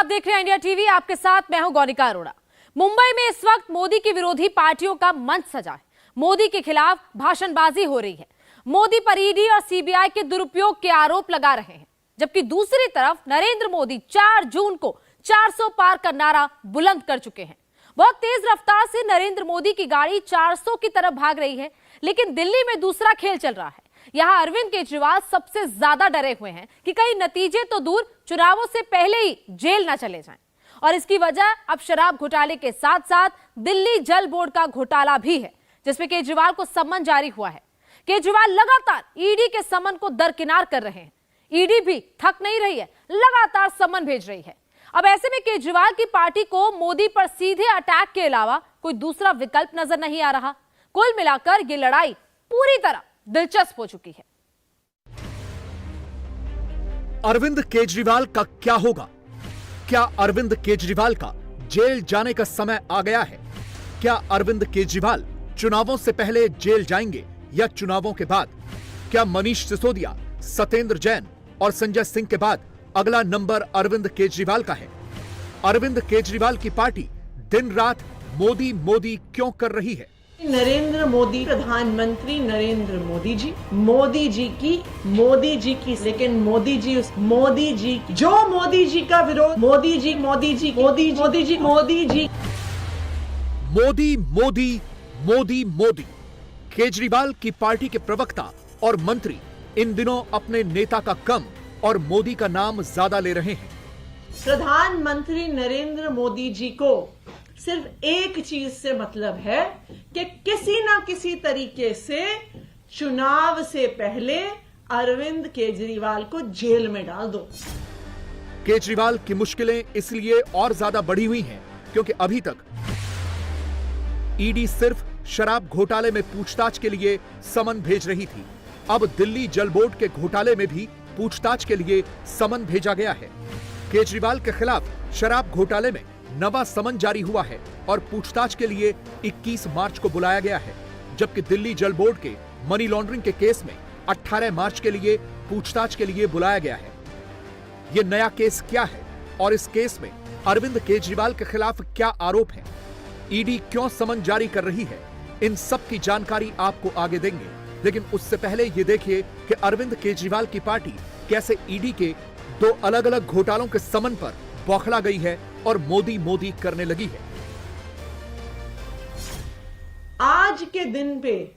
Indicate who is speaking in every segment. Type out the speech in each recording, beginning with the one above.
Speaker 1: देख रहे हैं इंडिया टीवी, आपके साथ मैं हूं गौनिका अरोड़ा। मुंबई में इस वक्त मोदी की विरोधी पार्टियों का मंच सजा है। मोदी के खिलाफ भाषणबाजी हो रही है। मोदी पर ईडी और सीबीआई के दुरुपयोग के आरोप लगा रहे हैं, जबकि दूसरी तरफ नरेंद्र मोदी 4 जून को 400 पार का नारा बुलंद कर चुके हैं। बहुत तेज रफ्तार से नरेंद्र मोदी की गाड़ी 400 की तरफ भाग रही है, लेकिन दिल्ली में दूसरा खेल चल रहा है। यहां अरविंद केजरीवाल सबसे ज्यादा डरे हुए हैं कि कहीं नतीजे तो दूर, चुनावों से पहले ही जेल ना चले जाएं। और इसकी वजह अब शराब घोटाले के साथ साथ दिल्ली जल बोर्ड का घोटाला भी है, जिसमें केजरीवाल को सम्मन जारी हुआ है। केजरीवाल लगातार ईडी के सम्मन को दरकिनार कर रहे हैं। ईडी भी थक नहीं रही है, लगातार सम्मन भेज रही है। अब ऐसे में केजरीवाल की पार्टी को मोदी पर सीधे अटैक के अलावा कोई दूसरा विकल्प नजर नहीं आ रहा। कुल मिलाकर ये लड़ाई पूरी तरह दिलचस्प हो चुकी है।
Speaker 2: अरविंद केजरीवाल का क्या होगा? क्या अरविंद केजरीवाल का जेल जाने का समय आ गया है? क्या अरविंद केजरीवाल चुनावों से पहले जेल जाएंगे या चुनावों के बाद? क्या मनीष सिसोदिया, सत्येंद्र जैन और संजय सिंह के बाद अगला नंबर अरविंद केजरीवाल का है? अरविंद केजरीवाल की पार्टी दिन रात मोदी मोदी क्यों कर रही है?
Speaker 3: नरेंद्र मोदी, प्रधानमंत्री नरेंद्र मोदी जी की, लेकिन मोदी जी जो मोदी जी का विरोध, मोदी जी
Speaker 2: मोदी। केजरीवाल की पार्टी के प्रवक्ता और मंत्री इन दिनों अपने नेता का कम और मोदी का नाम ज्यादा ले रहे हैं।
Speaker 3: प्रधानमंत्री नरेंद्र मोदी जी को सिर्फ एक चीज से मतलब है कि किसी ना किसी तरीके से चुनाव से पहले अरविंद केजरीवाल को जेल में डाल दो।
Speaker 2: केजरीवाल की मुश्किलें इसलिए और ज्यादा बढ़ी हुई हैं क्योंकि अभी तक ईडी सिर्फ शराब घोटाले में पूछताछ के लिए समन भेज रही थी। अब दिल्ली जल बोर्ड के घोटाले में भी पूछताछ के लिए समन भेजा गया है। केजरीवाल के खिलाफ शराब घोटाले में नवा समन जारी हुआ है और पूछताछ के लिए 21 मार्च को बुलाया गया है, जबकि दिल्ली जल बोर्ड के मनी लॉन्ड्रिंग के केस में 18 मार्च के लिए पूछताछ के लिए बुलाया गया है। यह नया केस क्या है और इस केस में अरविंद केजरीवाल के खिलाफ क्या आरोप है? ईडी क्यों समन जारी कर रही है? इन सब की जानकारी आपको आगे देंगे, लेकिन उससे पहले ये देखिए कि अरविंद केजरीवाल की पार्टी कैसे ईडी के 2 अलग अलग घोटालों के समन पर बौखला गई है और मोदी मोदी करने लगी है।
Speaker 3: आज के दिन पे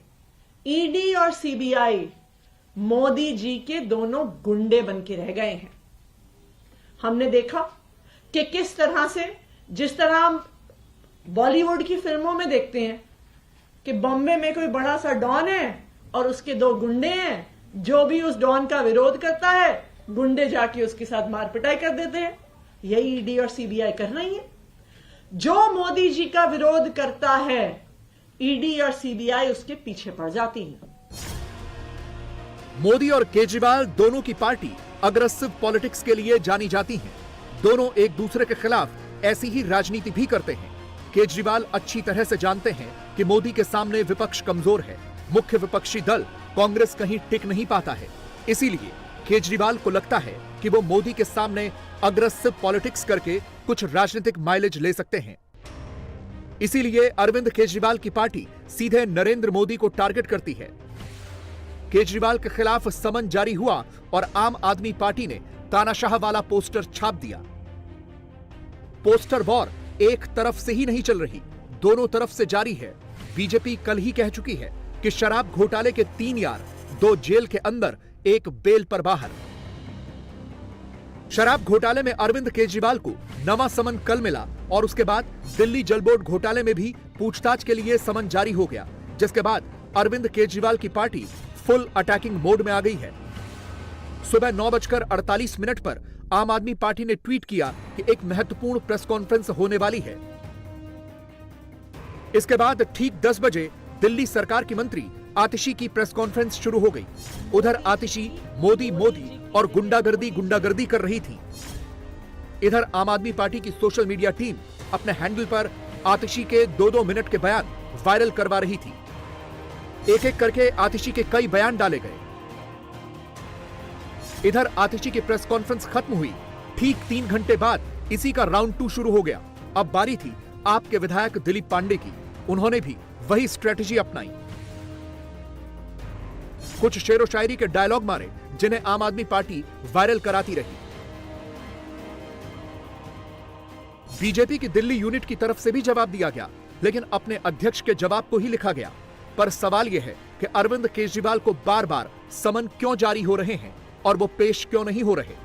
Speaker 3: ईडी और सीबीआई मोदी जी के दोनों गुंडे बन के रह गए हैं। हमने देखा कि किस तरह से, जिस तरह हम बॉलीवुड की फिल्मों में देखते हैं कि बॉम्बे में कोई बड़ा सा डॉन है और उसके 2 गुंडे हैं, जो भी उस डॉन का विरोध करता है गुंडे जाके उसके साथ मार पिटाई कर देते हैं। यही ईडी और सीबीआई कर रही है। जो मोदी जी का विरोध करता है, ईडी और सीबीआई उसके पीछे पड़ जाती है।
Speaker 2: मोदी और केजरीवाल दोनों की पार्टी अग्रेसिव पॉलिटिक्स के लिए जानी जाती है। दोनों एक दूसरे के खिलाफ ऐसी ही राजनीति भी करते हैं। केजरीवाल अच्छी तरह से जानते हैं कि मोदी के सामने विपक्ष कमजोर है। मुख्य विपक्षी दल कांग्रेस कहीं टिक नहीं पाता है। इसीलिए केजरीवाल को लगता है कि वो मोदी के सामने अग्रेसिव पॉलिटिक्स करके कुछ राजनीतिक माइलेज ले सकते हैं। इसीलिए अरविंद केजरीवाल की पार्टी सीधे नरेंद्र मोदी को टारगेट करती है। केजरीवाल के खिलाफ समन जारी हुआ और आम आदमी पार्टी ने तानाशाह वाला पोस्टर छाप दिया। पोस्टर वॉर एक तरफ से ही नहीं चल रही, दोनों तरफ से जारी है। बीजेपी कल ही कह चुकी है कि शराब घोटाले के 3 यार, 2 जेल के अंदर, 1 बेल पर बाहर। शराब घोटाले में अरविंद केजरीवाल को नवा समन कल मिला और उसके बाद दिल्ली जल बोर्ड घोटाले में भी पूछताछ के लिए समन जारी हो गया, जिसके बाद अरविंद केजरीवाल की पार्टी फुल अटैकिंग मोड में आ गई है। सुबह 9:48 पर आम आदमी पार्टी ने ट्वीट किया कि एक महत्वपूर्ण प्रेस कॉन्फ्रेंस होने वाली है। इसके बाद ठीक 10 बजे दिल्ली सरकार की मंत्री आतिशी की प्रेस कॉन्फ्रेंस शुरू हो गई। उधर आतिशी मोदी मोदी और गुंडागर्दी कर रही थी। इधर आम आदमी पार्टी की सोशल मीडिया टीम अपने हैंडल पर आतिशी के 2-2 मिनट के बयान वायरल करवा रही थी। एक एक करके आतिशी के कई बयान डाले गए। इधर आतिशी की प्रेस कॉन्फ्रेंस खत्म हुई ठीक 3 घंटे बाद इसी का राउंड 2 शुरू हो गया। अब बारी थी आपके विधायक दिलीप पांडे की। उन्होंने भी वही स्ट्रेटजी अपनाई। कुछ शेरो शायरी के डायलॉग मारे जिन्हें आम आदमी पार्टी वायरल कराती रही। बीजेपी की दिल्ली यूनिट की तरफ से भी जवाब दिया गया, लेकिन अपने अध्यक्ष के जवाब को ही लिखा गया। पर सवाल यह है कि अरविंद केजरीवाल को बार बार समन क्यों जारी हो रहे हैं और वो पेश क्यों नहीं हो रहे।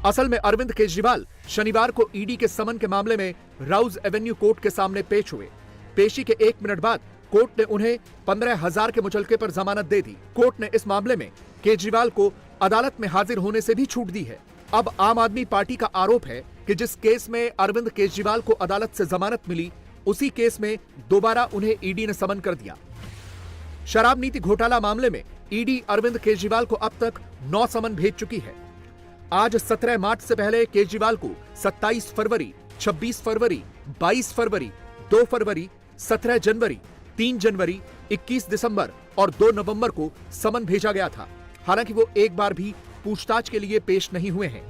Speaker 2: असल में अरविंद केजरीवाल शनिवार को ईडी के समन के मामले में राउज एवेन्यू कोर्ट के सामने पेश हुए। पेशी के 1 मिनट बाद कोर्ट ने उन्हें 15,000 के मुचलके पर जमानत दे दी। कोर्ट ने इस मामले में केजरीवाल को अदालत में हाजिर होने से भी छूट दी है। अब आम आदमी पार्टी का आरोप है कि जिस केस में अरविंद केजरीवाल को अदालत से जमानत मिली, उसी केस में दोबारा उन्हें ईडी ने समन कर दिया। शराब नीति घोटाला मामले में ईडी अरविंद केजरीवाल को अब तक 9 समन भेज चुकी है। आज 17 मार्च से पहले केजरीवाल को 27 फरवरी, 26 फरवरी, 22 फरवरी, 2 फरवरी, 17 जनवरी, 3 जनवरी, 21 दिसंबर और 2 नवंबर को समन भेजा गया था। हालांकि वो एक बार भी पूछताछ के लिए पेश नहीं हुए हैं,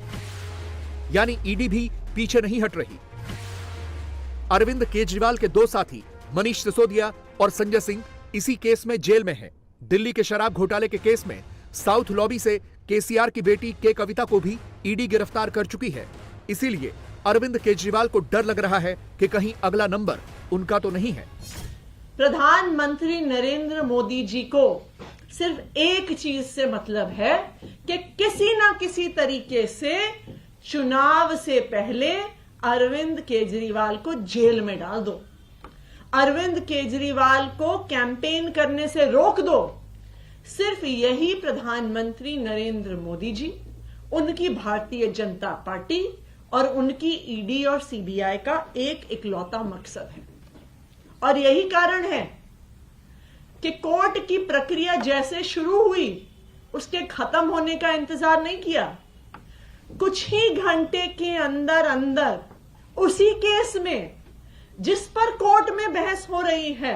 Speaker 2: यानी ईडी भी पीछे नहीं हट रही। अरविंद केजरीवाल के 2 साथी मनीष सिसोदिया और संजय सिंह इसी केस में जेल में हैं। दिल्ली के शराब घोटाले के केस में साउथ लॉबी से केसीआर की बेटी के कविता को भी ईडी गिरफ्तार कर चुकी है। इसीलिए अरविंद केजरीवाल को डर लग रहा है कि कहीं अगला नंबर उनका तो नहीं है।
Speaker 3: प्रधानमंत्री नरेंद्र मोदी जी को सिर्फ एक चीज से मतलब है कि किसी ना किसी तरीके से चुनाव से पहले अरविंद केजरीवाल को जेल में डाल दो, अरविंद केजरीवाल को कैंपेन करने से रोक दो। सिर्फ यही प्रधानमंत्री नरेंद्र मोदी जी, उनकी भारतीय जनता पार्टी और उनकी ईडी और सीबीआई का एक इकलौता मकसद है। और यही कारण है कि कोर्ट की प्रक्रिया जैसे शुरू हुई, उसके खत्म होने का इंतजार नहीं किया। कुछ ही घंटे के अंदर अंदर उसी केस में जिस पर कोर्ट में बहस हो रही है,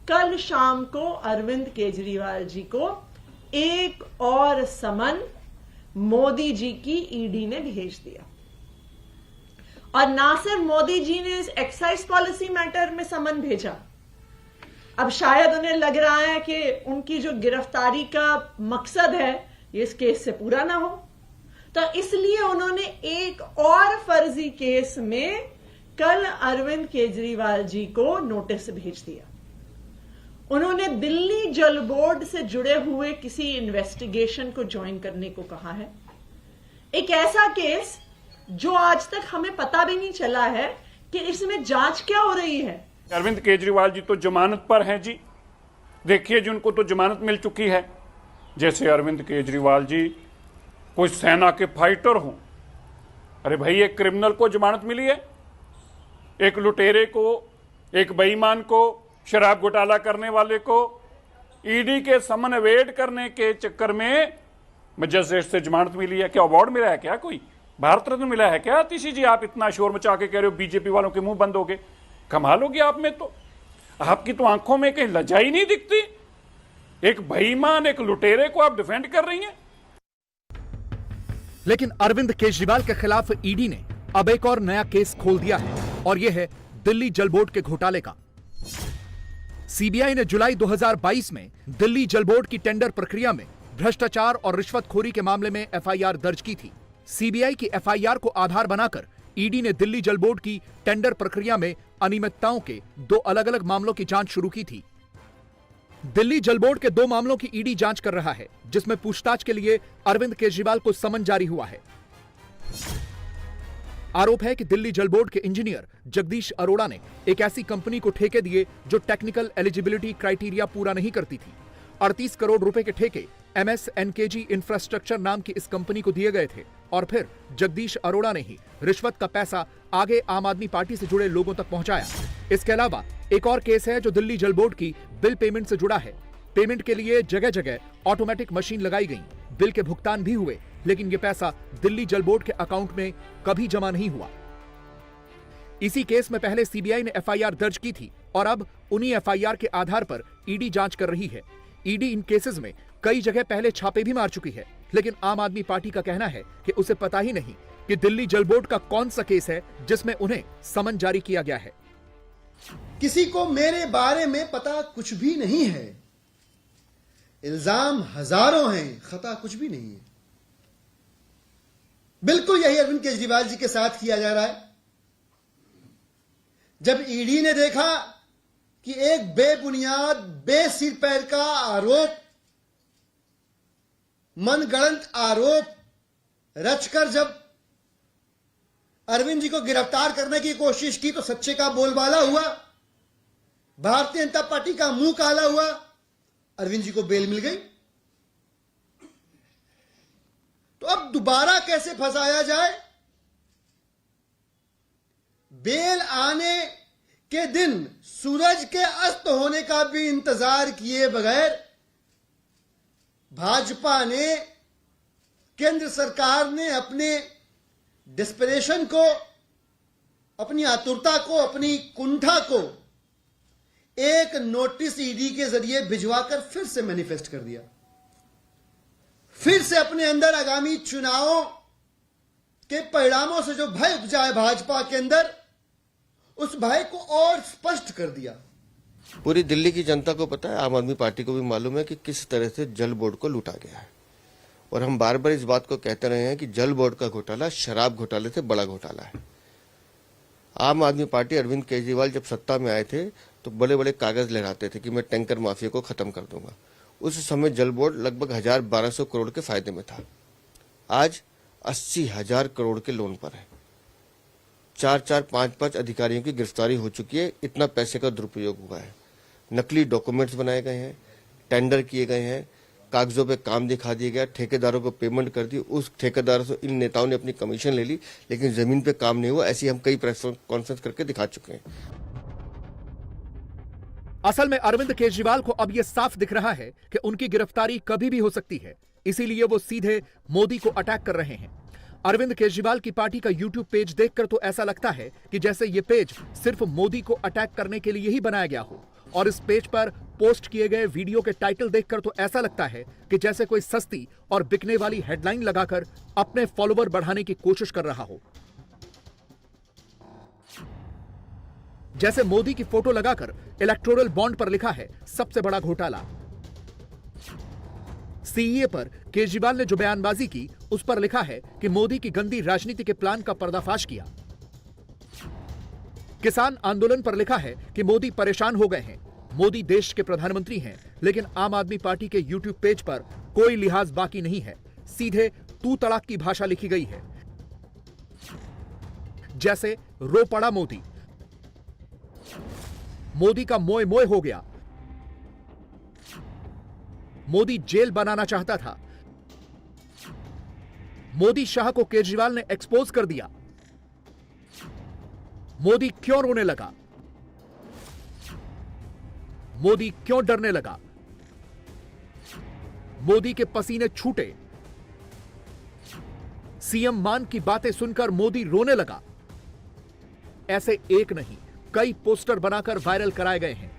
Speaker 3: कल शाम को अरविंद केजरीवाल जी को एक और समन मोदी जी की ईडी ने भेज दिया। और ना सिर्फ मोदी जी ने इस एक्साइज पॉलिसी मैटर में समन भेजा, अब शायद उन्हें लग रहा है कि उनकी जो गिरफ्तारी का मकसद है ये इस केस से पूरा ना हो, तो इसलिए उन्होंने एक और फर्जी केस में कल अरविंद केजरीवाल जी को नोटिस भेज दिया। उन्होंने दिल्ली जल बोर्ड से जुड़े हुए किसी इन्वेस्टिगेशन को ज्वाइन करने को कहा है। एक ऐसा केस जो आज तक हमें पता भी नहीं चला है कि इसमें जांच क्या हो रही है।
Speaker 4: अरविंद केजरीवाल जी तो जमानत पर हैं जी। देखिए जी, उनको तो जमानत मिल चुकी है। जैसे अरविंद केजरीवाल जी कोई सेना के फाइटर हों। अरे भाई, एक क्रिमिनल को जमानत मिली है, एक लुटेरे को, एक बेईमान को, शराब घोटाला करने वाले को ईडी के समन अवेड करने के चक्कर में मजिस्ट्रेट से जमानत मिली है। क्या अवार्ड मिला है? क्या कोई भारत रत्न मिला है क्या? आतिशी जी, आप इतना शोर मचा के कह रहे हो बीजेपी वालों के मुंह बंद हो गए। कमाल होगी आप में तो। आपकी तो आंखों में कहीं लज्जा ही नहीं दिखती। एक बेईमान, एक लुटेरे को आप डिफेंड कर रही हैं।
Speaker 2: लेकिन अरविंद केजरीवाल के खिलाफ ईडी ने अब एक और नया केस खोल दिया है, और यह है दिल्ली जल बोर्ड के घोटाले का। सीबीआई ने जुलाई 2022 में दिल्ली जल बोर्ड की टेंडर प्रक्रिया में भ्रष्टाचार और रिश्वतखोरी के मामले में एफआईआर दर्ज की थी। सीबीआई की एफआईआर को आधार बनाकर ईडी ने दिल्ली जल बोर्ड की टेंडर प्रक्रिया में अनियमितताओं के 2 अलग अलग मामलों की जांच शुरू की थी। दिल्ली जल बोर्ड के 2 मामलों की ईडी जांच कर रहा है, जिसमें पूछताछ के लिए अरविंद केजरीवाल को समन जारी हुआ है। आरोप है कि दिल्ली जल बोर्ड के इंजीनियर जगदीश अरोड़ा ने एक ऐसी कंपनी को ठेके दिए जो टेक्निकल एलिजिबिलिटी क्राइटेरिया पूरा नहीं करती थी। 38 करोड़ रुपए के ठेके MSNKG इंफ्रास्ट्रक्चर नाम की इस कंपनी को दिए गए थे, और फिर जगदीश अरोड़ा ने ही रिश्वत का पैसा आगे आम आदमी पार्टी से जुड़े लोगों तक पहुंचाया। इसके अलावा एक और केस है जो दिल्ली जल बोर्ड की बिल पेमेंट से जुड़ा है। पेमेंट के लिए जगह जगह ऑटोमेटिक मशीन लगाई गई, बिल के भुगतान भी हुए, लेकिन यह पैसा दिल्ली जल बोर्ड के अकाउंट में कभी जमा नहीं हुआ। इसी केस में पहले सीबीआई ने एफआईआर दर्ज की थी, और अब उन्हीं एफआईआर के आधार पर ईडी जांच कर रही है। ईडी इन केसेस में कई जगह पहले छापे भी मार चुकी है, लेकिन आम आदमी पार्टी का कहना है कि उसे पता ही नहीं कि दिल्ली जल बोर्ड का कौन सा केस है जिसमें उन्हें समन जारी किया गया है।
Speaker 5: किसी को मेरे बारे में पता कुछ भी नहीं है। इल्जाम हजारों हैं, खता कुछ भी नहीं है। बिल्कुल यही अरविंद केजरीवाल जी के साथ किया जा रहा है। जब ईडी ने देखा कि एक बेबुनियाद, बेसिर पैर का आरोप, मनगढ़ंत आरोप रचकर जब अरविंद जी को गिरफ्तार करने की कोशिश की तो सच्चे का बोलबाला हुआ, भारतीय जनता पार्टी का मुंह काला हुआ, अरविंद जी को बेल मिल गई। तो अब दोबारा कैसे फंसाया जाए? बेल आने के दिन सूरज के अस्त होने का भी इंतजार किए बगैर भाजपा ने, केंद्र सरकार ने अपने डिस्परेशन को, अपनी आतुरता को, अपनी कुंठा को एक नोटिस ईडी के जरिए भिजवाकर फिर से मैनिफेस्ट कर दिया। फिर से अपने अंदर आगामी चुनावों के परिणामों से जो भय उपजा है भाजपा के अंदर, उस भय को और स्पष्ट कर दिया।
Speaker 6: पूरी दिल्ली की जनता को पता है, आम आदमी पार्टी को भी मालूम है कि किस तरह से जल बोर्ड को लूटा गया है। और हम बार बार इस बात को कहते रहे हैं कि जल बोर्ड का घोटाला शराब घोटाले से बड़ा घोटाला है। आम आदमी पार्टी, अरविंद केजरीवाल जब सत्ता में आए थे तो बड़े बड़े कागज लहराते थे कि मैं टैंकर माफिया को खत्म कर दूंगा। उस समय जल बोर्ड लगभग 1200 करोड़ के फायदे में था। आज 80,000 करोड़ के लोन पर है। 4-4, 5-5 अधिकारियों की गिरफ्तारी हो चुकी है। इतना पैसे का दुरुपयोग हुआ है। नकली डॉक्यूमेंट्स बनाए गए हैं, टेंडर किए गए हैं, कागजों पे काम दिखा दिया गया, ठेकेदारों को पेमेंट कर दी। उस ठेकेदारों से इन नेताओं ने अपनी कमीशन ले ली, लेकिन जमीन पे काम नहीं हुआ। ऐसी हम कई प्रेस कॉन्फ्रेंस करके दिखा चुके हैं।
Speaker 2: असल में अरविंद केजरीवाल को अब यह साफ दिख रहा है कि उनकी गिरफ्तारी कभी भी हो सकती है, इसीलिए वो सीधे मोदी को अटैक कर रहे हैं। अरविंद केजरीवाल की पार्टी का यूट्यूब पेज देखकर तो ऐसा लगता है कि जैसे ये पेज सिर्फ मोदी को अटैक करने के लिए ही बनाया गया हो, और इस पेज पर पोस्ट किए गए वीडियो के टाइटल देखकर तो ऐसा लगता है कि जैसे कोई सस्ती और बिकने वाली हेडलाइन लगाकर अपने फॉलोवर बढ़ाने की कोशिश कर रहा हो। जैसे मोदी की फोटो लगाकर इलेक्टोरल बॉन्ड पर लिखा है सबसे बड़ा घोटाला। सीईए पर केजरीवाल ने जो बयानबाजी की उस पर लिखा है कि मोदी की गंदी राजनीति के प्लान का पर्दाफाश किया। किसान आंदोलन पर लिखा है कि मोदी परेशान हो गए हैं, मोदी देश के प्रधानमंत्री हैं, लेकिन आम आदमी पार्टी के यूट्यूब पेज पर कोई लिहाज बाकी नहीं है। सीधे तू तड़ाक की भाषा लिखी गई है। जैसे रो पड़ा मोदी, मोदी का मोए मोए हो गया, मोदी जेल बनाना चाहता था, मोदी शाह को केजरीवाल ने एक्सपोज कर दिया, मोदी क्यों रोने लगा, मोदी क्यों डरने लगा, मोदी के पसीने छूटे, सीएम मान की बातें सुनकर मोदी रोने लगा। ऐसे एक नहीं कई पोस्टर बनाकर वायरल कराए गए हैं,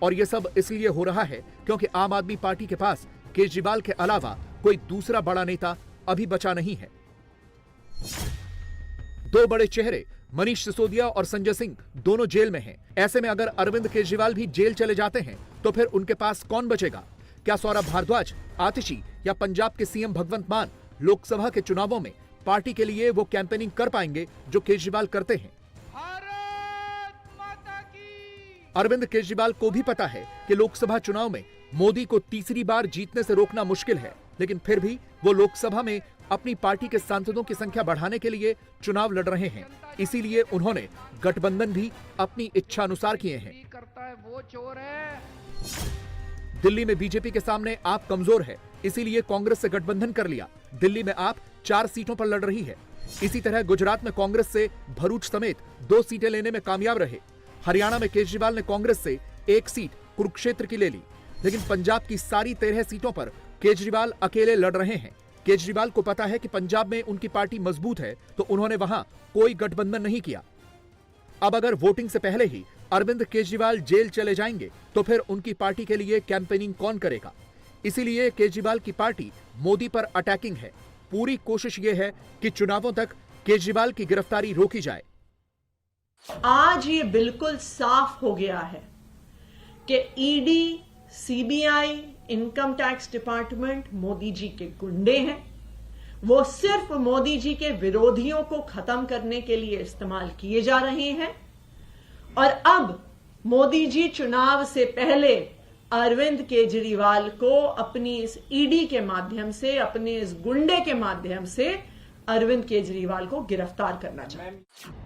Speaker 2: और यह सब इसलिए हो रहा है क्योंकि आम आदमी पार्टी के पास केजरीवाल के अलावा कोई दूसरा बड़ा नेता अभी बचा नहीं है। दो बड़े चेहरे मनीष सिसोदिया और संजय सिंह दोनों जेल में हैं। ऐसे में अगर अरविंद केजरीवाल भी जेल चले जाते हैं तो फिर उनके पास कौन बचेगा? क्या सौरभ भारद्वाज, आतिशी या पंजाब के सीएम भगवंत मान लोकसभा के चुनावों में पार्टी के लिए वो कैंपेनिंग कर पाएंगे जो केजरीवाल करते हैं? अरविंद केजरीवाल को भी पता है कि लोकसभा चुनाव में मोदी को तीसरी बार जीतने से रोकना मुश्किल है, लेकिन फिर भी वो लोकसभा में अपनी पार्टी के सांसदों की संख्या बढ़ाने के लिए चुनाव लड़ रहे हैं। इसीलिए उन्होंने गठबंधन भी अपनी इच्छा अनुसार किए हैं। दिल्ली में बीजेपी के सामने आप कमजोर है, इसीलिए कांग्रेस से गठबंधन कर लिया। दिल्ली में आप 4 सीटों पर लड़ रही है। इसी तरह गुजरात में कांग्रेस से भरूच समेत 2 सीटें लेने में कामयाब रहे। हरियाणा में केजरीवाल ने कांग्रेस से 1 सीट कुरुक्षेत्र की ले ली, लेकिन पंजाब की सारी 13 सीटों पर केजरीवाल अकेले लड़ रहे हैं। केजरीवाल को पता है कि पंजाब में उनकी पार्टी मजबूत है, तो उन्होंने वहां कोई गठबंधन नहीं किया। अब अगर वोटिंग से पहले ही अरविंद केजरीवाल जेल चले जाएंगे तो फिर उनकी पार्टी के लिए कैंपेनिंग कौन करेगा? इसीलिए केजरीवाल की पार्टी मोदी पर अटैकिंग है। पूरी कोशिश यह है कि चुनावों तक केजरीवाल की गिरफ्तारी रोकी जाए।
Speaker 3: आज ये बिल्कुल साफ हो गया है कि ED, CBI, income tax department Modi ji के गुंडे हैं। वो सिर्फ मोदी जी के विरोधियों को खत्म करने के लिए इस्तेमाल किए जा रहे हैं। और अब मोदी जी चुनाव से पहले अरविंद केजरीवाल को अपनी इस ईडी के माध्यम से, अपने इस गुंडे के माध्यम से अरविंद केजरीवाल को गिरफ्तार करना चाहिए।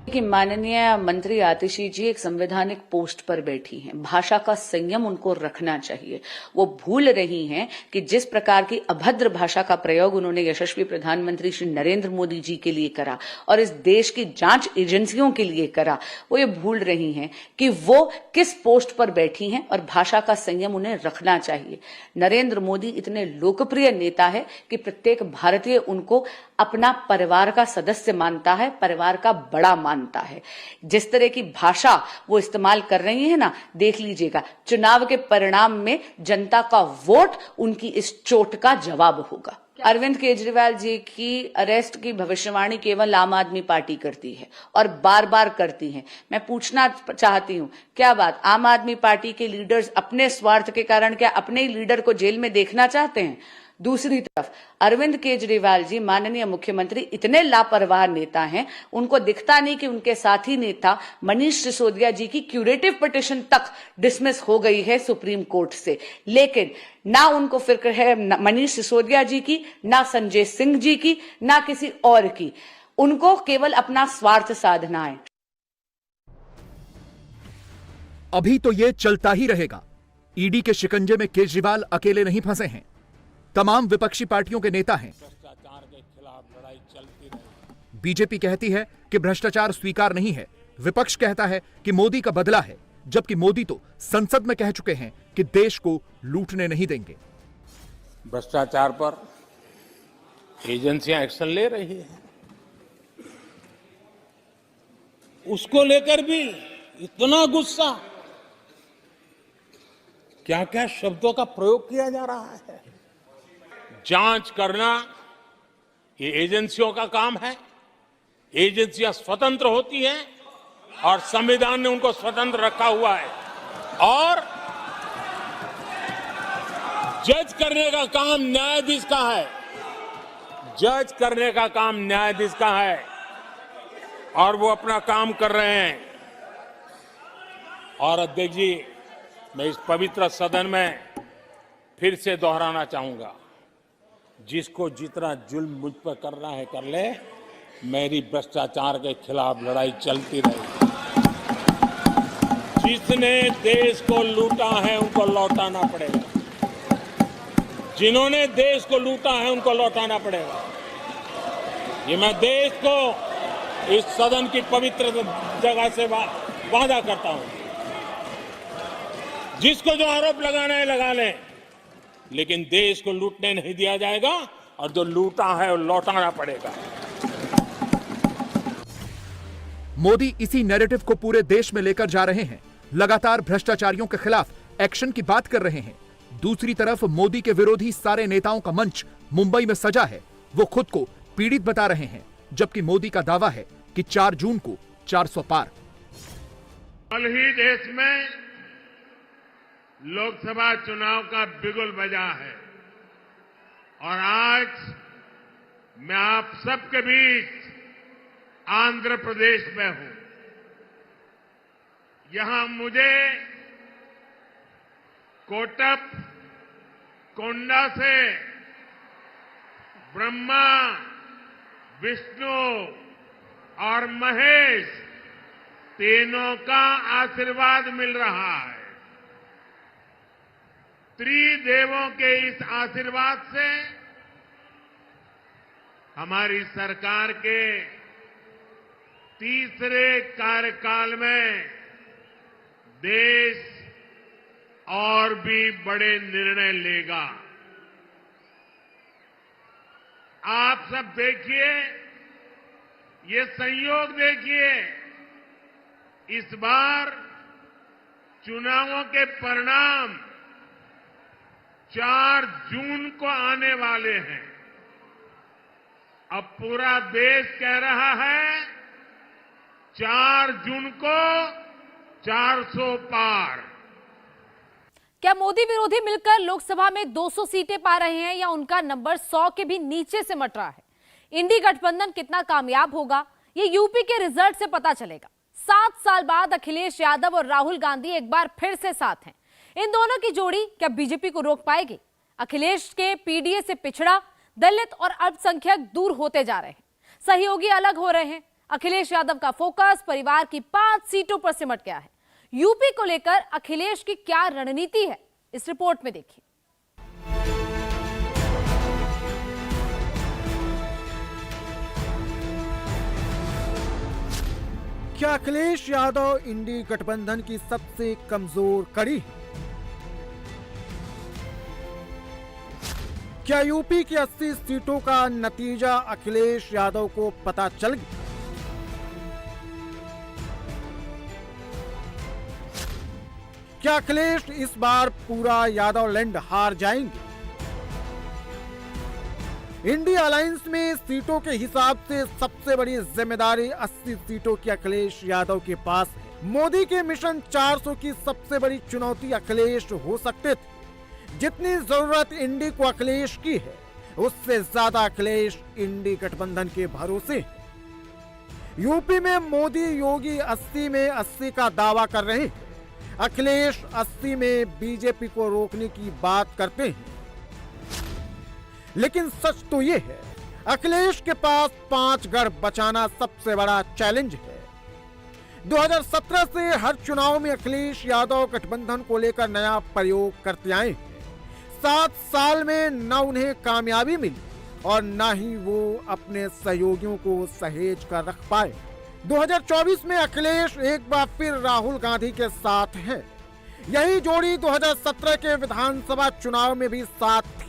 Speaker 7: कि माननीय मंत्री आतिशी जी एक संवैधानिक पोस्ट पर बैठी हैं, भाषा का संयम उनको रखना चाहिए। वो भूल रही हैं कि जिस प्रकार की अभद्र भाषा का प्रयोग उन्होंने यशस्वी प्रधानमंत्री श्री नरेंद्र मोदी जी के लिए करा और इस देश की जांच एजेंसियों के लिए करा, वो ये भूल रही हैं कि वो किस पोस्ट पर बैठी हैं और भाषा का संयम उन्हें रखना चाहिए। नरेंद्र मोदी इतने लोकप्रिय नेता है कि प्रत्येक भारतीय उनको अपना परिवार का सदस्य मानता है, परिवार का बड़ा मानता है। जिस तरह की भाषा वो इस्तेमाल कर रही है ना, देख लीजिएगा चुनाव के परिणाम में जनता का वोट उनकी इस चोट का जवाब होगा। अरविंद केजरीवाल जी की अरेस्ट की भविष्यवाणी केवल आम आदमी पार्टी करती है और बार बार करती है। मैं पूछना चाहती हूं, क्या बात आम आदमी पार्टी के लीडर्स अपने स्वार्थ के कारण क्या अपने ही लीडर को जेल में देखना चाहते हैं? दूसरी तरफ अरविंद केजरीवाल जी माननीय मुख्यमंत्री इतने लापरवाह नेता हैं, उनको दिखता नहीं कि उनके साथी नेता मनीष सिसोदिया जी की क्यूरेटिव पिटीशन तक डिसमिस हो गई है सुप्रीम कोर्ट से, लेकिन ना उनको फिक्र है मनीष सिसोदिया जी की, ना संजय सिंह जी की, ना किसी और की। उनको केवल अपना स्वार्थ साधना है।
Speaker 2: अभी तो ये चलता ही रहेगा। ईडी के शिकंजे में केजरीवाल अकेले नहीं फंसे हैं, तमाम विपक्षी पार्टियों के नेता हैं।
Speaker 8: भ्रष्टाचार के खिलाफ लड़ाई चलती रहेगी।
Speaker 2: बीजेपी कहती है कि भ्रष्टाचार स्वीकार नहीं है, विपक्ष कहता है कि मोदी का बदला है, जबकि मोदी तो संसद में कह चुके हैं कि देश को लूटने नहीं देंगे।
Speaker 8: भ्रष्टाचार पर एजेंसियां एक्शन ले रही है, उसको लेकर भी इतना गुस्सा, क्या क्या शब्दों का प्रयोग किया जा रहा है। जांच करना ये एजेंसियों का काम है। एजेंसियां स्वतंत्र होती हैं और संविधान ने उनको स्वतंत्र रखा हुआ है। और जज करने का काम न्यायाधीश का है। जज करने का काम न्यायाधीश का है और वो अपना काम कर रहे हैं। और अध्यक्ष जी, मैं इस पवित्र सदन में फिर से दोहराना चाहूंगा, जिसको जितना जुल्म मुझ पर करना है कर ले, मेरी भ्रष्टाचार के खिलाफ लड़ाई चलती रहेगी। जिसने देश को लूटा है उनको लौटाना पड़ेगा। जिन्होंने देश को लूटा है उनको लौटाना पड़ेगा। ये मैं देश को इस सदन की पवित्र जगह से वादा करता हूं। जिसको जो आरोप लगाना है लगा लें, लेकिन देश को लूटने नहीं दिया जाएगा और जो लूटा है वो लौटाना पड़ेगा।
Speaker 2: मोदी इसी नैरेटिव को पूरे देश में लेकर जा रहे हैं, लगातार भ्रष्टाचारियों के खिलाफ एक्शन की बात कर रहे हैं। दूसरी तरफ मोदी के विरोधी सारे नेताओं का मंच मुंबई में सजा है। वो खुद को पीड़ित बता रहे हैं, जबकि मोदी का दावा है कि 4 जून को 400 पार।
Speaker 9: कल ही देश में लोकसभा चुनाव का बिगुल बजा है और आज मैं आप सबके बीच आंध्र प्रदेश में हूं। यहां मुझे कोटप कोंडा से ब्रह्मा, विष्णु और महेश तीनों का आशीर्वाद मिल रहा है। त्रिदेवों के इस आशीर्वाद से हमारी सरकार के तीसरे कार्यकाल में देश और भी बड़े निर्णय लेगा। आप सब देखिए, ये संयोग देखिए, इस बार चुनावों के परिणाम 4 जून को आने वाले हैं। अब पूरा देश कह रहा है 4 जून को 400 पार।
Speaker 1: क्या मोदी विरोधी मिलकर लोकसभा में 200 सीटें पा रहे हैं या उनका नंबर 100 के भी नीचे से मट रहा है? इंडी गठबंधन कितना कामयाब होगा, ये यूपी के रिजल्ट से पता चलेगा। 7 साल बाद अखिलेश यादव और राहुल गांधी एक बार फिर से साथ हैं। इन दोनों की जोड़ी क्या बीजेपी को रोक पाएगी? अखिलेश के पीडीए से पिछड़ा, दलित और अल्पसंख्यक दूर होते जा रहे हैं, सहयोगी अलग हो रहे हैं। अखिलेश यादव का फोकस परिवार की 5 सीटों पर सिमट गया है। यूपी को लेकर अखिलेश की क्या रणनीति है, इस रिपोर्ट में देखिए।
Speaker 10: क्या अखिलेश यादव इंडी गठबंधन की सबसे कमजोर कड़ी है? क्या यूपी की 80 सीटों का नतीजा अखिलेश यादव को पता चल गया? क्या अखिलेश इस बार पूरा यादव लैंड हार जाएंगे? इंडिया अलायंस में सीटों के हिसाब से सबसे बड़ी जिम्मेदारी 80 सीटों की अखिलेश यादव के पास है। मोदी के मिशन 400 की सबसे बड़ी चुनौती अखिलेश हो सकते थे। जितनी जरूरत इंडी को अखिलेश की है, उससे ज्यादा अखिलेश इंडी गठबंधन के भरोसे है। यूपी में मोदी योगी 80 में 80 का दावा कर रहे हैं। अखिलेश 80 में बीजेपी को रोकने की बात करते हैं, लेकिन सच तो यह है अखिलेश के पास 5 गढ़ बचाना सबसे बड़ा चैलेंज है। 2017 से हर चुनाव में अखिलेश यादव गठबंधन को लेकर नया प्रयोग करते आए हैं। 7 साल में न उन्हें कामयाबी मिली और न ही वो अपने सहयोगियों को सहेज कर रख पाए। 2024 में अखिलेश एक बार फिर राहुल गांधी के साथ हैं। यही जोड़ी 2017 के विधानसभा चुनाव में भी साथ थी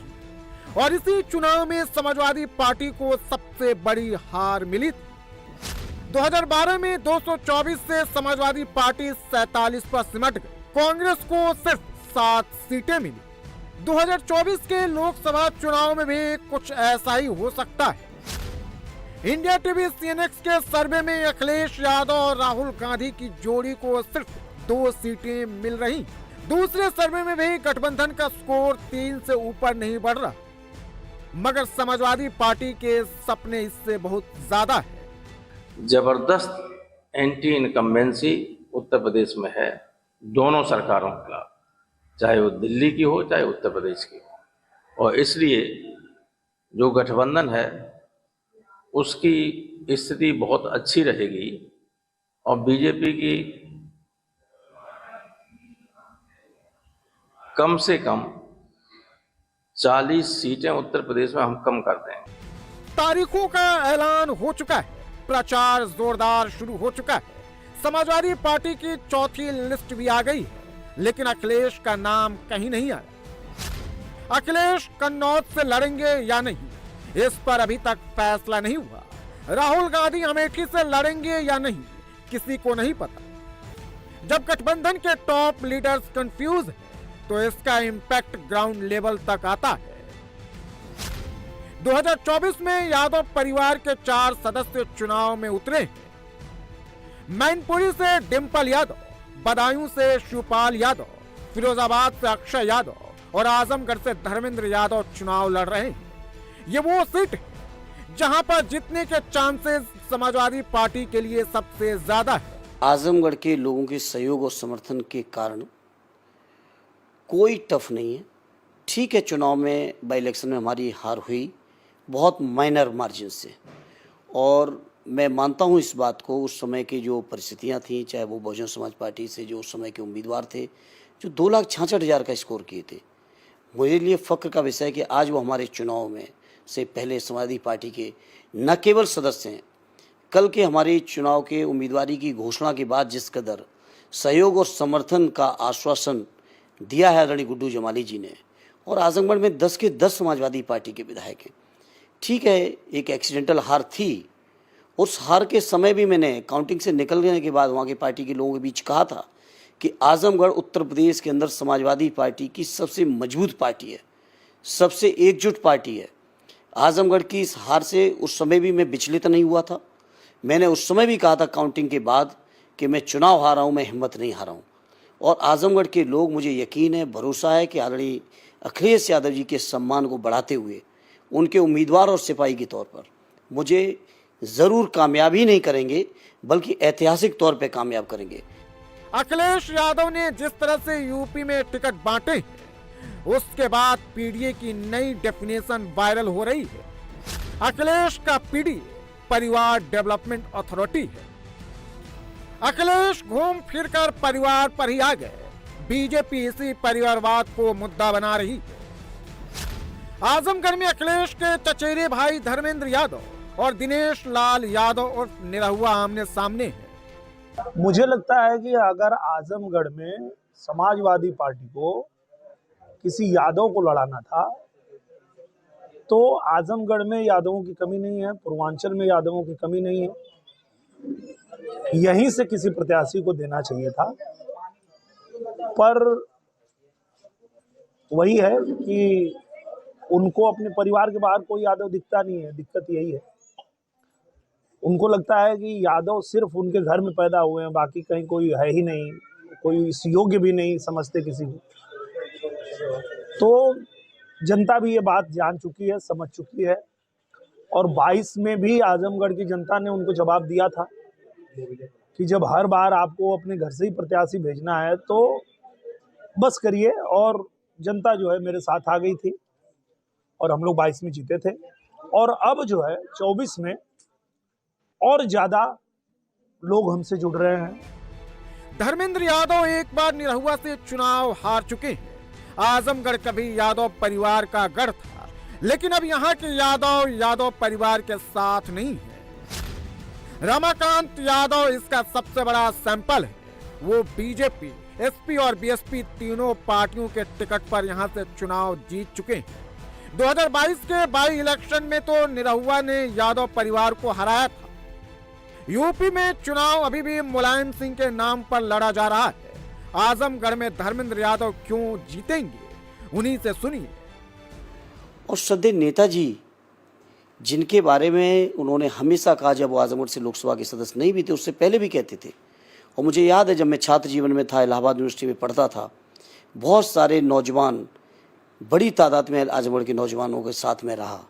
Speaker 10: और इसी चुनाव में समाजवादी पार्टी को सबसे बड़ी हार मिली थी। 2012 में 224 से समाजवादी पार्टी 47 पर सिमट गई। कांग्रेस को सिर्फ 7 सीटें मिली। 2024 के लोकसभा चुनाव में भी कुछ ऐसा ही हो सकता है। इंडिया टीवी सीएनएक्स के सर्वे में अखिलेश यादव और राहुल गांधी की जोड़ी को सिर्फ 2 सीटें मिल रही। दूसरे सर्वे में भी गठबंधन का स्कोर 3 से ऊपर नहीं बढ़ रहा, मगर समाजवादी पार्टी के सपने इससे बहुत ज्यादा है।
Speaker 11: जबरदस्त एंटी इनकम्बेंसी उत्तर प्रदेश में है दोनों सरकारों के खिलाफ, चाहे वो दिल्ली की हो चाहे उत्तर प्रदेश की हो, और इसलिए जो गठबंधन है उसकी स्थिति बहुत अच्छी रहेगी और बीजेपी की कम से कम 40 सीटें उत्तर प्रदेश में हम कम कर देंगे।
Speaker 10: तारीखों का ऐलान हो चुका है, प्रचार जोरदार शुरू हो चुका है। समाजवादी पार्टी की चौथी लिस्ट भी आ गई है, लेकिन अखिलेश का नाम कहीं नहीं आया। अखिलेश कन्नौज से लड़ेंगे या नहीं, इस पर अभी तक फैसला नहीं हुआ। राहुल गांधी अमेठी से लड़ेंगे या नहीं, किसी को नहीं पता। जब गठबंधन के टॉप लीडर्स कंफ्यूज हैं, तो इसका इंपैक्ट ग्राउंड लेवल तक आता है। 2024 में यादव परिवार के 4 सदस्य चुनाव में उतरे। मैनपुरी से डिंपल यादव, बदायूं से शिवपाल यादव, फिरोजाबाद से अक्षय यादव और आजमगढ़ से धर्मेंद्र यादव चुनाव लड़ रहे हैं। ये वो सीट है जहां पर जीतने के चांसेस समाजवादी पार्टी के लिए सबसे ज्यादा है।
Speaker 12: आजमगढ़ के लोगों के सहयोग और समर्थन के कारण कोई टफ नहीं है। ठीक है, चुनाव में बाई इलेक्शन में हमारी हार हुई बहुत माइनर मार्जिन से, और मैं मानता हूं इस बात को। उस समय की जो परिस्थितियां थी, चाहे वो बहुजन समाज पार्टी से जो उस समय के उम्मीदवार थे जो 2,66,000 का स्कोर किए थे, मेरे लिए फख्र का विषय है कि आज वो हमारे चुनाव में से पहले समाजवादी पार्टी के न केवल सदस्य हैं, कल के हमारे चुनाव के उम्मीदवारी की घोषणा के बाद जिस कदर सहयोग और समर्थन का आश्वासन दिया है आदरणीय गुड्डू जमाली जी ने, और आजमगढ़ में 10 के 10 समाजवादी पार्टी के विधायक हैं। ठीक है, एक एक्सीडेंटल हार थी, उस हार के समय भी मैंने काउंटिंग से निकलने के बाद वहाँ के पार्टी के लोगों के बीच कहा था कि आजमगढ़ उत्तर प्रदेश के अंदर समाजवादी पार्टी की सबसे मजबूत पार्टी है, सबसे एकजुट पार्टी है। आजमगढ़ की इस हार से उस समय भी मैं विचलित नहीं हुआ था। मैंने उस समय भी कहा था काउंटिंग के बाद कि मैं चुनाव हारा हूँ, मैं हिम्मत नहीं हारा हूँ। और आजमगढ़ के लोग, मुझे यकीन है, भरोसा है कि आदरणीय अखिलेश यादव जी के सम्मान को बढ़ाते हुए उनके उम्मीदवार और सिपाही के तौर पर मुझे ज़रूर कामयाब ही नहीं करेंगे, बल्कि ऐतिहासिक तौर पे कामयाब करेंगे।
Speaker 10: अखिलेश यादव ने जिस तरह से यूपी में टिकट बांटे, उसके बाद पीडीए की नई डेफिनेशन वायरल हो रही है। अखिलेश का पीडीए परिवार डेवलपमेंट अथॉरिटी है। अखिलेश घूम फिरकर परिवार पर ही आ गए। बीजेपी इसी परिवारवाद को मुद्दा बना रही है। आजमगढ़ में अखिलेश के चचेरे भाई धर्मेंद्र यादव और दिनेश लाल यादव और निरहुआ आमने सामने हैं।
Speaker 13: मुझे लगता है कि अगर आजमगढ़ में समाजवादी पार्टी को किसी यादव को लड़ाना था तो आजमगढ़ में यादवों की कमी नहीं है, पूर्वांचल में यादवों की कमी नहीं है। यहीं से किसी प्रत्याशी को देना चाहिए था, पर वही है कि उनको अपने परिवार के बाहर कोई यादव दिखता नहीं है। दिक्कत यही है, उनको लगता है कि यादव सिर्फ उनके घर में पैदा हुए हैं, बाकी कहीं कोई है ही नहीं, कोई इस योग्य भी नहीं समझते किसी को। तो जनता भी ये बात जान चुकी है, समझ चुकी है, और 22 में भी आजमगढ़ की जनता ने उनको जवाब दिया था कि जब हर बार आपको अपने घर से ही प्रत्याशी भेजना है तो बस करिए। और जनता जो है मेरे साथ आ गई थी और हम लोग 22 में जीते थे। और अब जो है 24 में और ज्यादा लोग हमसे जुड़ रहे हैं।
Speaker 10: धर्मेंद्र यादव एक बार निरहुआ से चुनाव हार चुके हैं। आजमगढ़ कभी यादव परिवार का गढ़ था, लेकिन अब यहाँ के यादव परिवार के साथ नहीं है। रमाकांत यादव इसका सबसे बड़ा सैंपल है। वो बीजेपी, एसपी और बीएसपी तीनों पार्टियों के टिकट पर यहाँ से चुनाव जीत चुके हैं। 2022 के बाई इलेक्शन में तो निरहुआ ने यादव परिवार को हराया था। यूपी में चुनाव अभी भी मुलायम सिंह के नाम पर लड़ा जा रहा है। आजमगढ़ में धर्मेंद्र यादव क्यों जीतेंगे, उन्हीं से सुनिए।
Speaker 12: और श्रद्धेय नेताजी, जिनके बारे में उन्होंने हमेशा कहा, जब वो आजमगढ़ से लोकसभा के सदस्य नहीं भी थे उससे पहले भी कहते थे। और मुझे याद है जब मैं छात्र जीवन में था, इलाहाबाद यूनिवर्सिटी में पढ़ता था, बहुत सारे नौजवान, बड़ी तादाद में आजमगढ़ के नौजवानों के साथ में रहा,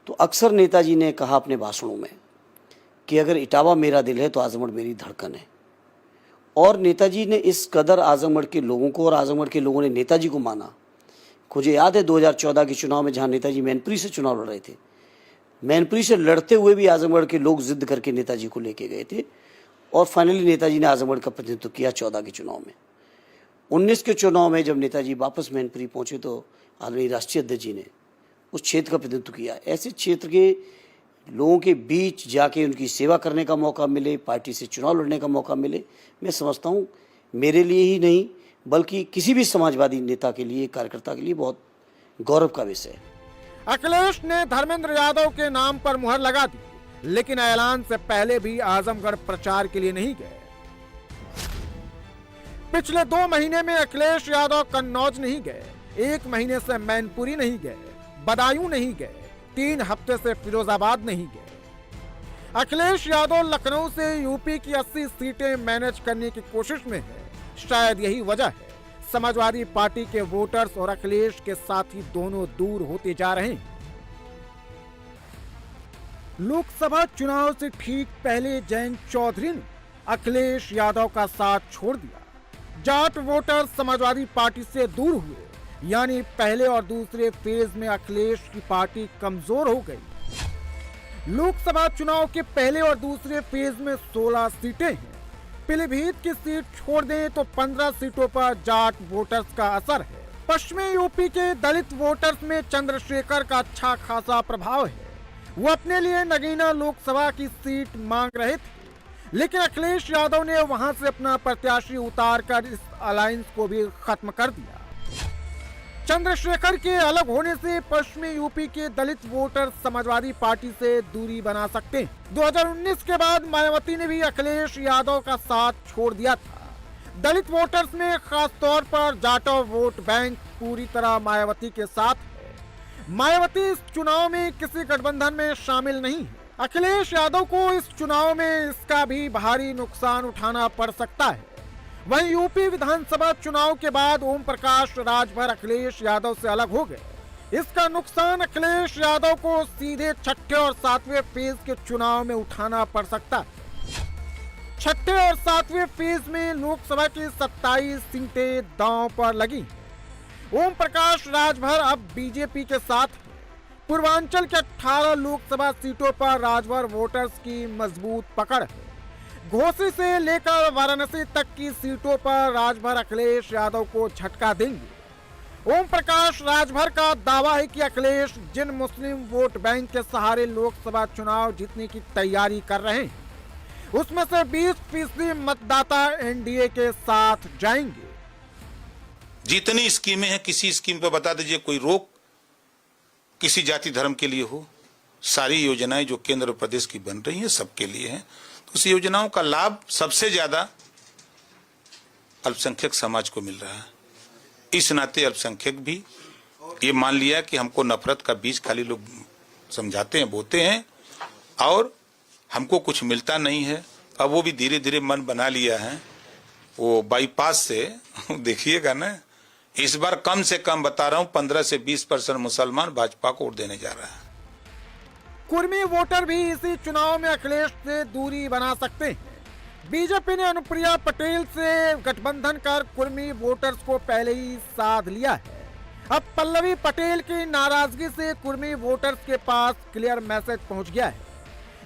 Speaker 12: तो अक्सर नेताजी ने कहा अपने भाषणों में कि अगर इटावा मेरा दिल है तो आजमगढ़ मेरी धड़कन है। और नेताजी ने इस कदर आजमगढ़ के लोगों को और आजमगढ़ के लोगों ने नेताजी को माना। मुझे याद है 2014 के चुनाव में जहां नेताजी मैनपुरी से चुनाव लड़ रहे थे, मैनपुरी से लड़ते हुए भी आजमगढ़ के लोग जिद करके नेताजी को लेके गए थे और फाइनली नेताजी ने आजमगढ़ का प्रतिनिधित्व किया 14 के चुनाव में। 19 के चुनाव में जब नेताजी वापस मैनपुरी पहुंचे तो आदरणीय राष्ट्रीय अध्यक्ष जी ने उस क्षेत्र का प्रतिनिधित्व किया। ऐसे क्षेत्र के लोगों के बीच जाके उनकी सेवा करने का मौका मिले, पार्टी से चुनाव लड़ने का मौका मिले, मैं समझता हूँ मेरे लिए ही नहीं बल्कि किसी भी समाजवादी नेता के लिए, कार्यकर्ता के लिए बहुत गौरव का विषय है।
Speaker 10: अखिलेश ने धर्मेंद्र यादव के नाम पर मुहर लगा दी, लेकिन ऐलान से पहले भी आजमगढ़ प्रचार के लिए नहीं गए। पिछले 2 महीने में अखिलेश यादव कन्नौज नहीं गए, 1 महीने से मैनपुरी नहीं गए, बदायूं नहीं गए, 3 हफ्ते से फिरोजाबाद नहीं गए। अखिलेश यादव लखनऊ से यूपी की 80 सीटें मैनेज करने की कोशिश में है। शायद यही वजह है समाजवादी पार्टी के वोटर्स और अखिलेश के साथी दोनों दूर होते जा रहे हैं। लोकसभा चुनाव से ठीक पहले जयंत चौधरी ने अखिलेश यादव का साथ छोड़ दिया। जाट वोटर समाजवादी पार्टी से दूर हुए, यानी पहले और दूसरे फेज में अखिलेश की पार्टी कमजोर हो गई। लोकसभा चुनाव के पहले और दूसरे फेज में 16 सीटें हैं। पीलीभीत की सीट छोड़ दें तो 15 सीटों पर जाट वोटर्स का असर है। पश्चिमी यूपी के दलित वोटर्स में चंद्रशेखर का अच्छा खासा प्रभाव है। वो अपने लिए नगीना लोकसभा की सीट मांग रहे थे, लेकिन अखिलेश यादव ने वहां से अपना प्रत्याशी उतारकर इस अलायंस को भी खत्म कर दिया। चंद्रशेखर के अलग होने से पश्चिमी यूपी के दलित वोटर समाजवादी पार्टी से दूरी बना सकते हैं। 2019 के बाद मायावती ने भी अखिलेश यादव का साथ छोड़ दिया था। दलित वोटर्स में खास तौर पर जाटव वोट बैंक पूरी तरह मायावती के साथ है। मायावती इस चुनाव में किसी गठबंधन में शामिल नहीं है। अखिलेश यादव को इस चुनाव में इसका भी भारी नुकसान उठाना पड़ सकता है। वहीं यूपी विधानसभा चुनाव के बाद ओम प्रकाश राजभर अखिलेश यादव से अलग हो गए। इसका नुकसान अखिलेश यादव को सीधे छठे और सातवें फेज के चुनाव में उठाना पड़ सकता है। छठे और सातवें फेज में लोकसभा की 27 सीटें दांव पर लगी। ओम प्रकाश राजभर अब बीजेपी के साथ हैं। पूर्वांचल के 18 लोकसभा सीटों पर राजभर वोटर्स की मजबूत पकड़ है। घोसी से लेकर वाराणसी तक की सीटों पर राजभर अखिलेश यादव को झटका देंगे। ओम प्रकाश राजभर का दावा है कि अखिलेश जिन मुस्लिम वोट बैंक के सहारे लोकसभा चुनाव जीतने की तैयारी कर रहे हैं, उसमें से 20% मतदाता एनडीए के साथ जाएंगे।
Speaker 14: जितनी स्कीमें हैं, किसी स्कीम पर बता दीजिए कोई रोक किसी जाति धर्म के लिए हो। सारी योजनाएं जो केंद्र और प्रदेश की बन रही हैं सबके लिए हैं। तो उस योजनाओं का लाभ सबसे ज्यादा अल्पसंख्यक समाज को मिल रहा है। इस नाते अल्पसंख्यक भी ये मान लिया कि हमको नफरत का बीज खाली लोग समझाते हैं, बोते हैं और हमको कुछ मिलता नहीं है। अब वो भी धीरे धीरे मन बना लिया है। वो बाईपास से देखिएगा ना, इस बार कम से कम बता रहा हूं 15 से 20% मुसलमान भाजपा को वोट देने जा रहा है।
Speaker 10: कुर्मी वोटर भी इसी चुनाव में अखिलेश से दूरी बना सकते हैं। बीजेपी ने अनुप्रिया पटेल से गठबंधन कर कुर्मी वोटर्स को पहले ही साध लिया है। अब पल्लवी पटेल की नाराजगी से कुर्मी वोटर्स के पास क्लियर मैसेज पहुंच गया है।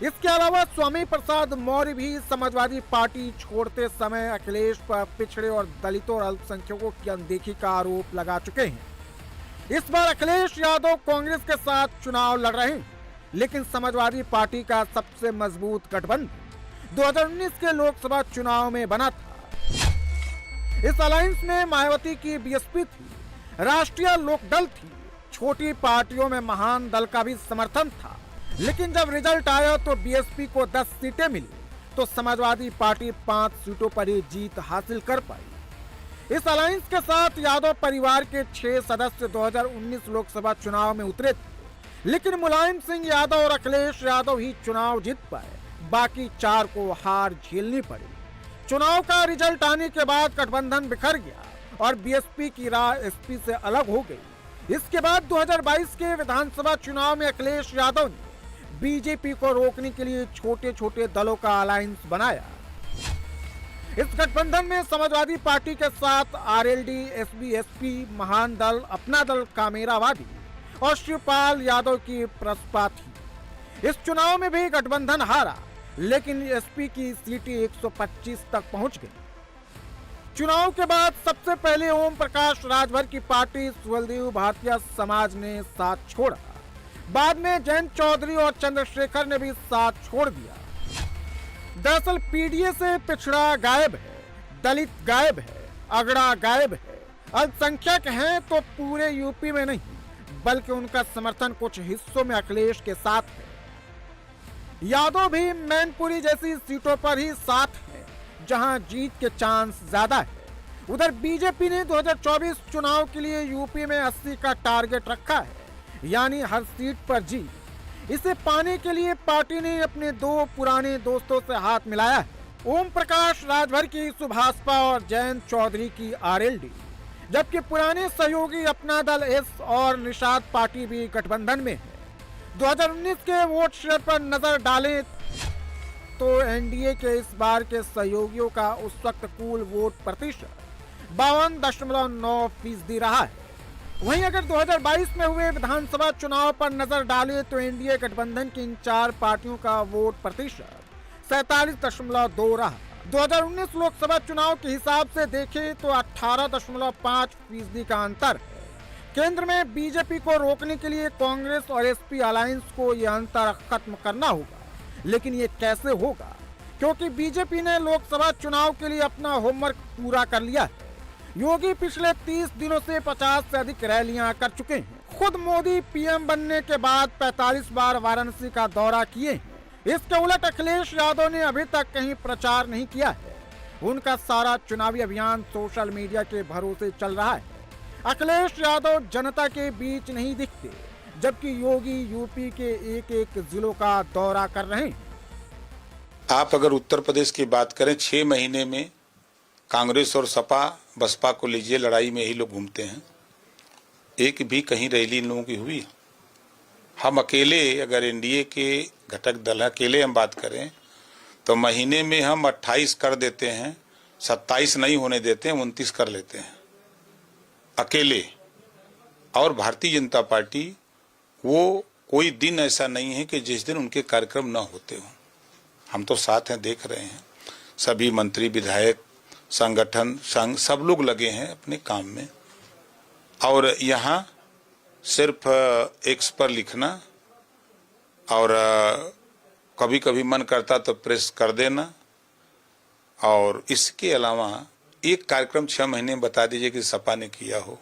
Speaker 10: इसके अलावा स्वामी प्रसाद मौर्य भी समाजवादी पार्टी छोड़ते समय अखिलेश पर पिछड़े और दलितों और अल्पसंख्यकों की अनदेखी का आरोप लगा चुके हैं। इस बार अखिलेश यादव कांग्रेस के साथ चुनाव लड़ रहे हैं, लेकिन समाजवादी पार्टी का सबसे मजबूत गठबंधन 2019 के लोकसभा चुनाव में बना था। इस अलायंस में मायावती की बीएसपी थी, राष्ट्रीय लोकदल थी, छोटी पार्टियों में महान दल का भी समर्थन था। लेकिन जब रिजल्ट आया तो बीएसपी को 10 सीटें मिली तो समाजवादी पार्टी 5 सीटों पर ही जीत हासिल कर पाई। इस अलायंस के साथ यादव परिवार के 6 सदस्य 2019 लोकसभा चुनाव में उतरे थे, लेकिन मुलायम सिंह यादव और अखिलेश यादव ही चुनाव जीत पाए। बाकी 4 को हार झेलनी पड़ी। चुनाव का रिजल्ट आने के बाद गठबंधन बिखर गया और बीएसपी की राह एसपी से अलग हो गई। इसके बाद 2022 के विधानसभा चुनाव में अखिलेश यादव ने बीजेपी को रोकने के लिए छोटे छोटे दलों का अलायंस बनाया। इस गठबंधन में समाजवादी पार्टी के साथ आरएलडी, एसबी-एसपी, महान दल, अपना दल, कामेरावादी और शिवपाल यादव की प्रसपा थी। इस चुनाव में भी गठबंधन हारा, लेकिन एसपी की सीटें 125 तक पहुंच गई। चुनाव के बाद सबसे पहले ओम प्रकाश राजभर की पार्टी सुहलदेव भारतीय समाज ने साथ छोड़ा। बाद में जयंत चौधरी और चंद्रशेखर ने भी साथ छोड़ दिया। दरअसल पीडीए से पिछड़ा गायब है, दलित गायब है, अगड़ा गायब है, अल्पसंख्यक हैं तो पूरे यूपी में नहीं, बल्कि उनका समर्थन कुछ हिस्सों में अखिलेश के साथ है। यादव भी मैनपुरी जैसी सीटों पर ही साथ है, जहां जीत के चांस ज्यादा है। उधर बीजेपी ने 2024 चुनाव के लिए यूपी में 80 का टारगेट रखा है, यानी हर सीट पर जीत। इसे पाने के लिए पार्टी ने अपने 2 पुराने दोस्तों से हाथ मिलाया है, ओम प्रकाश राजभर की सुभाषपा और जयंत चौधरी की आरएलडी, जबकि पुराने सहयोगी अपना दल एस और निषाद पार्टी भी गठबंधन में है। 2019 के वोट शेयर पर नजर डालें तो एनडीए के इस बार के सहयोगियों का उस वक्त कुल वोट प्रतिशत 52.9% रहा है। वहीं अगर 2022 में हुए विधानसभा चुनाव पर नजर डालें तो एनडीए गठबंधन की इन 4 पार्टियों का वोट प्रतिशत 47.2 रहा। 2019 लोकसभा चुनाव के हिसाब से देखें तो 18.5% का अंतर है। केंद्र में बीजेपी को रोकने के लिए कांग्रेस और एसपी अलायंस को यह अंतर खत्म करना होगा, लेकिन ये कैसे होगा, क्योंकि बीजेपी ने लोकसभा चुनाव के लिए अपना होमवर्क पूरा कर लिया है। योगी पिछले 30 दिनों से 50 से अधिक रैलियां कर चुके हैं। खुद मोदी पीएम बनने के बाद 45 बार वाराणसी का दौरा किए हैं। इसके उलट अखिलेश यादव ने अभी तक कहीं प्रचार नहीं किया है। उनका सारा चुनावी अभियान सोशल मीडिया के भरोसे चल रहा है। अखिलेश यादव जनता के बीच नहीं दिखते, जबकि योगी यूपी के एक एक जिलों का दौरा कर रहे हैं।
Speaker 14: आप अगर उत्तर प्रदेश की बात करें, 6 महीने में कांग्रेस और सपा बसपा को लीजिए, लड़ाई में ही लोग घूमते हैं। एक भी कहीं रैली इन लोगों की हुई? हम अकेले, अगर एनडीए के घटक दल अकेले हम बात करें तो महीने में हम 28 कर देते हैं, 27 नहीं होने देते हैं, 29 कर लेते हैं अकेले। और भारतीय जनता पार्टी, वो कोई दिन ऐसा नहीं है कि जिस दिन उनके कार्यक्रम न होते हों। हम तो साथ हैं, देख रहे हैं। सभी मंत्री, विधायक, संगठन, संघ सब लोग लगे हैं अपने काम में। और यहाँ सिर्फ एक्स पर लिखना और कभी कभी मन करता तो प्रेस कर देना, और इसके अलावा एक कार्यक्रम 6 महीने में बता दीजिए कि सपा ने किया हो।